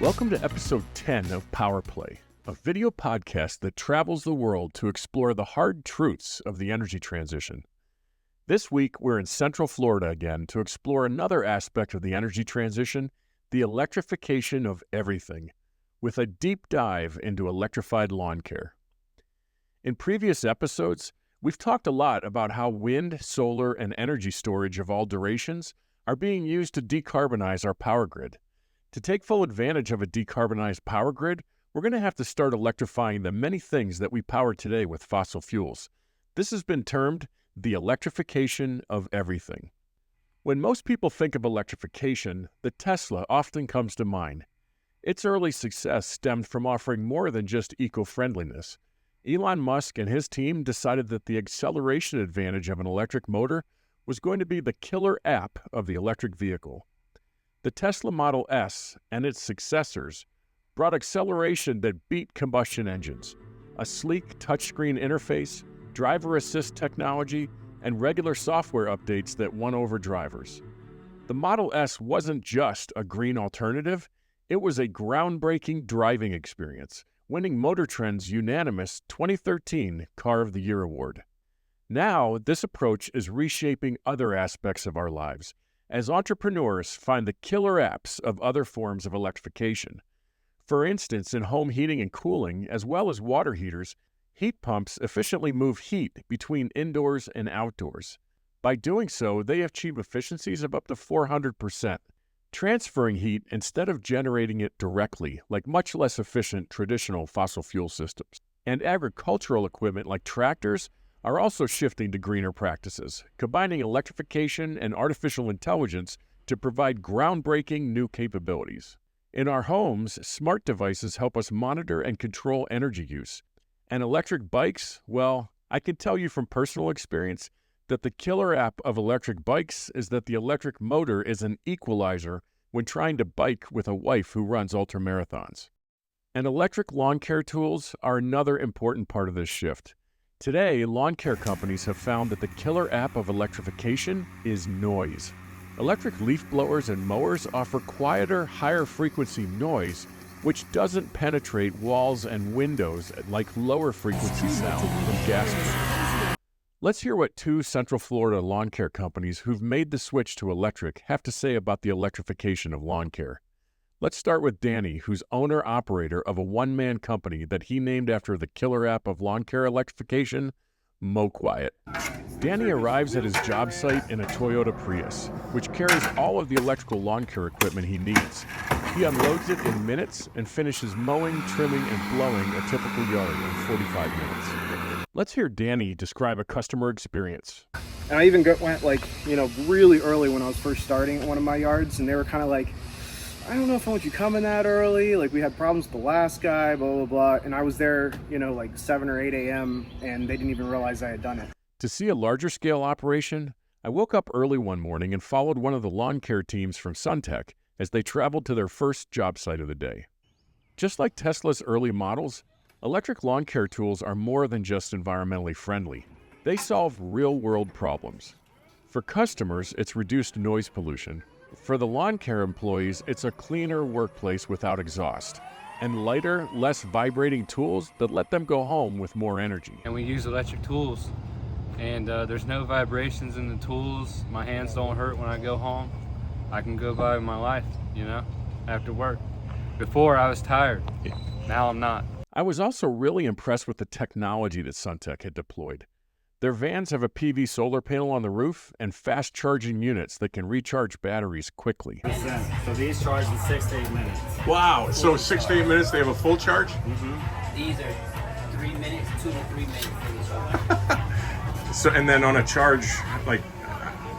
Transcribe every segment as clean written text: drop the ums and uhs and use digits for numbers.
Welcome to episode 10 of Power Play, a video podcast that travels the world to explore the hard truths of the energy transition. This week, we're in Central Florida again to explore another aspect of the energy transition, the electrification of everything, with a deep dive into electrified lawn care. In previous episodes, we've talked a lot about how wind, solar, and energy storage of all durations are being used to decarbonize our power grid. To take full advantage of a decarbonized power grid, we're going to have to start electrifying the many things that we power today with fossil fuels. This has been termed the electrification of everything. When most people think of electrification, the Tesla often comes to mind. Its early success stemmed from offering more than just eco-friendliness. Elon Musk and his team decided that the acceleration advantage of an electric motor was going to be the killer app of the electric vehicle. The Tesla Model S and its successors brought acceleration that beat combustion engines, a sleek touchscreen interface, driver assist technology, and regular software updates that won over drivers. The Model S wasn't just a green alternative, it was a groundbreaking driving experience, winning Motor Trend's unanimous 2013 Car of the Year award. Now, this approach is reshaping other aspects of our lives, as entrepreneurs find the killer apps of other forms of electrification. For instance, in home heating and cooling, as well as water heaters, heat pumps efficiently move heat between indoors and outdoors. By doing so, they achieve efficiencies of up to 400%, transferring heat instead of generating it directly, like much less efficient traditional fossil fuel systems. And agricultural equipment like tractors are also shifting to greener practices, combining electrification and artificial intelligence to provide groundbreaking new capabilities. In our homes, smart devices help us monitor and control energy use. And electric bikes, well, I can tell you from personal experience that the killer app of electric bikes is that the electric motor is an equalizer when trying to bike with a wife who runs ultramarathons. And electric lawn care tools are another important part of this shift. Today, lawn care companies have found that the killer app of electrification is noise. Electric leaf blowers and mowers offer quieter, higher frequency noise, which doesn't penetrate walls and windows like lower frequency sound from gas motors. Let's hear what two Central Florida lawn care companies who've made the switch to electric have to say about the electrification of lawn care. Let's start with Danny, who's owner-operator of a one-man company that he named after the killer app of lawn care electrification, MowQuiet. Danny arrives at his job site in a Toyota Prius, which carries all of the electrical lawn care equipment he needs. He unloads it in minutes and finishes mowing, trimming, and blowing a typical yard in 45 minutes. Let's hear Danny describe a customer experience. And I even went really early when I was first starting at one of my yards, and they were kind of like, I don't know if I want you coming that early. Like, we had problems with the last guy, blah, blah, blah. And I was there, 7 or 8 a.m., and they didn't even realize I had done it. To see a larger scale operation, I woke up early one morning and followed one of the lawn care teams from Suntech as they traveled to their first job site of the day. Just like Tesla's early models, electric lawn care tools are more than just environmentally friendly. They solve real-world problems. For customers, it's reduced noise pollution. For the lawn care employees, it's a cleaner workplace without exhaust, and lighter, less vibrating tools that let them go home with more energy. And we use electric tools, and there's no vibrations in the tools. My hands don't hurt when I go home. I can go by my life, after work. Before, I was tired. Now I'm not. I was also really impressed with the technology that Suntech had deployed. Their vans have a PV solar panel on the roof and fast charging units that can recharge batteries quickly. So these charge in 6 to 8 minutes. Wow, so 6 to 8 minutes they have a full charge? Mm-hmm. These are 3 minutes, 2 to 3 minutes for the charge. So, and then on a charge, like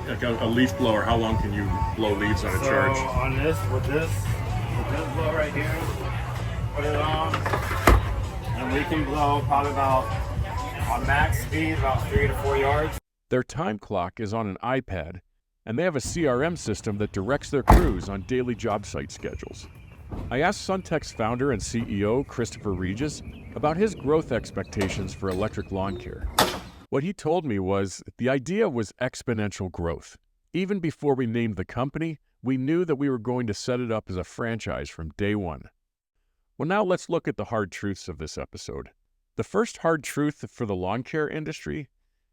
a leaf blower, how long can you blow leaves on a charge? So on this, with this blow right here, put it on, and we can blow probably about, on max speed, about 3 to 4 yards. Their time clock is on an iPad, and they have a CRM system that directs their crews on daily job site schedules. I asked Suntech's founder and CEO, Christopher Regis, about his growth expectations for electric lawn care. What he told me was the idea was exponential growth. Even before we named the company, we knew that we were going to set it up as a franchise from day one. Well, now let's look at the hard truths of this episode. The first hard truth for the lawn care industry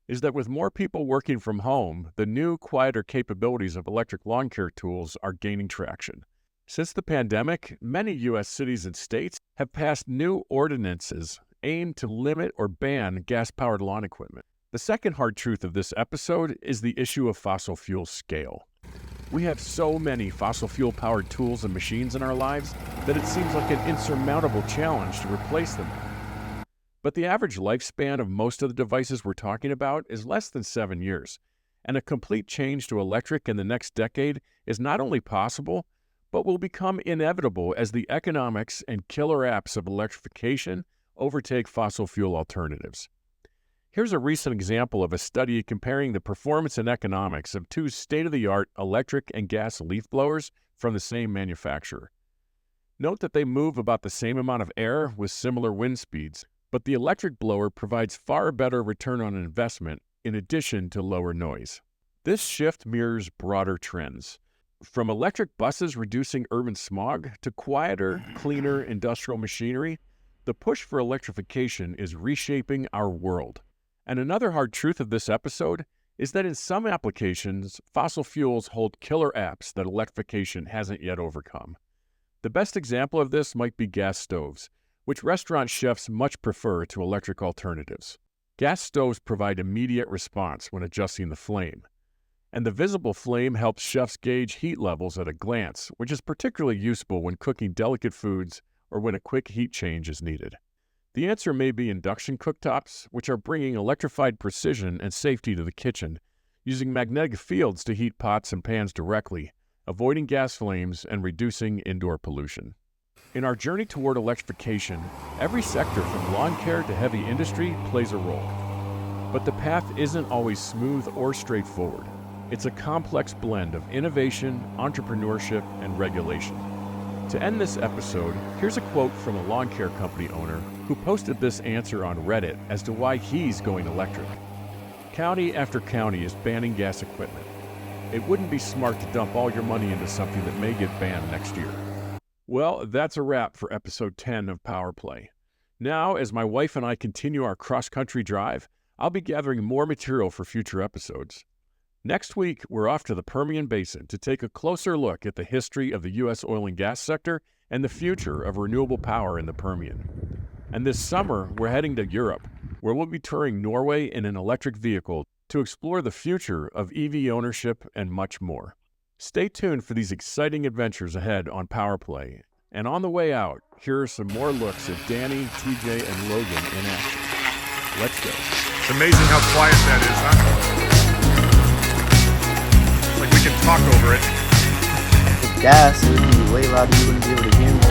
is that with more people working from home, the new, quieter capabilities of electric lawn care tools are gaining traction. Since the pandemic, many U.S. cities and states have passed new ordinances aimed to limit or ban gas-powered lawn equipment. The second hard truth of this episode is the issue of fossil fuel scale. We have so many fossil fuel-powered tools and machines in our lives that it seems like an insurmountable challenge to replace them. But the average lifespan of most of the devices we're talking about is less than 7 years, and a complete change to electric in the next decade is not only possible, but will become inevitable as the economics and killer apps of electrification overtake fossil fuel alternatives. Here's a recent example of a study comparing the performance and economics of two state-of-the-art electric and gas leaf blowers from the same manufacturer. Note that they move about the same amount of air with similar wind speeds, but the electric blower provides far better return on investment in addition to lower noise. This shift mirrors broader trends. From electric buses reducing urban smog to quieter, cleaner industrial machinery, the push for electrification is reshaping our world. And another hard truth of this episode is that in some applications, fossil fuels hold killer apps that electrification hasn't yet overcome. The best example of this might be gas stoves, which restaurant chefs much prefer to electric alternatives. Gas stoves provide immediate response when adjusting the flame, and the visible flame helps chefs gauge heat levels at a glance, which is particularly useful when cooking delicate foods or when a quick heat change is needed. The answer may be induction cooktops, which are bringing electrified precision and safety to the kitchen, using magnetic fields to heat pots and pans directly, avoiding gas flames and reducing indoor pollution. In our journey toward electrification, every sector from lawn care to heavy industry plays a role. But the path isn't always smooth or straightforward. It's a complex blend of innovation, entrepreneurship, and regulation. To end this episode, here's a quote from a lawn care company owner who posted this answer on Reddit as to why he's going electric. County after county is banning gas equipment. It wouldn't be smart to dump all your money into something that may get banned next year. Well, that's a wrap for episode 10 of Power Play. Now, as my wife and I continue our cross-country drive, I'll be gathering more material for future episodes. Next week, we're off to the Permian Basin to take a closer look at the history of the U.S. oil and gas sector and the future of renewable power in the Permian. And this summer, we're heading to Europe, where we'll be touring Norway in an electric vehicle to explore the future of EV ownership and much more. Stay tuned for these exciting adventures ahead on Power Play. And on the way out, here are some more looks at Danny, TJ, and Logan in action. Let's go. It's amazing how quiet that is, huh? Like we can talk over it. With gas, it would be way louder. You wouldn't be able to hear me.